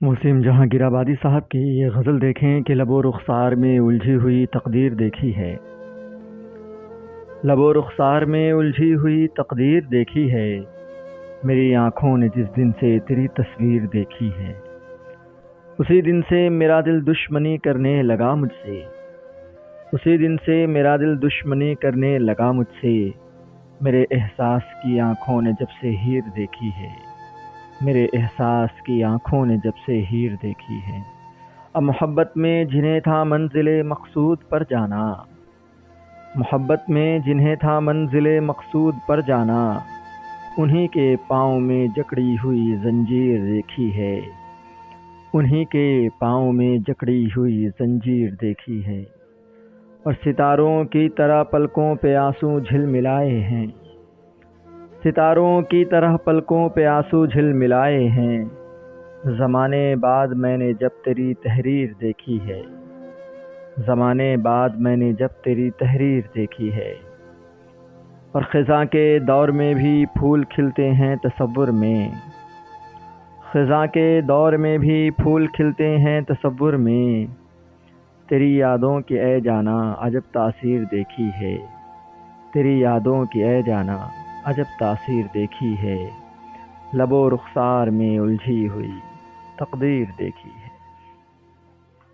وسیم جہانگیر آبادی صاحب کی یہ غزل دیکھیں کہ لب و رخسار میں الجھی ہوئی تقدیر دیکھی ہے، لب و رخسار میں الجھی ہوئی تقدیر دیکھی ہے، میری آنکھوں نے جس دن سے تیری تصویر دیکھی ہے، اسی دن سے میرا دل دشمنی کرنے لگا مجھ سے، اسی دن سے میرا دل دشمنی کرنے لگا مجھ سے، میرے احساس کی آنکھوں نے جب سے ہیر دیکھی ہے، میرے احساس کی آنکھوں نے جب سے ہیر دیکھی ہے۔ اب محبت میں جنہیں تھا منزل مقصود پر جانا، محبت میں جنہیں تھا منزل مقصود پر جانا، انہی کے پاؤں میں جکڑی ہوئی زنجیر دیکھی ہے، انہی کے پاؤں میں جکڑی ہوئی زنجیر دیکھی ہے، اور ستاروں کی طرح پلکوں پہ آنسو جھل ملائے ہیں، ستاروں کی طرح پلکوں پہ آنسو جھل ملائے ہیں، زمانے بعد میں نے جب تیری تحریر دیکھی ہے، زمانے بعد میں نے جب تیری تحریر دیکھی ہے، اور خزاں کے دور میں بھی پھول کھلتے ہیں تصور میں، خزاں کے دور میں بھی پھول کھلتے ہیں تصور میں، تیری یادوں کی اے جانا عجب تاثیر دیکھی ہے، تیری یادوں کی اے جانا عجب تاثیر دیکھی ہے، لب و رخسار میں الجھی ہوئی تقدیر دیکھی ہے۔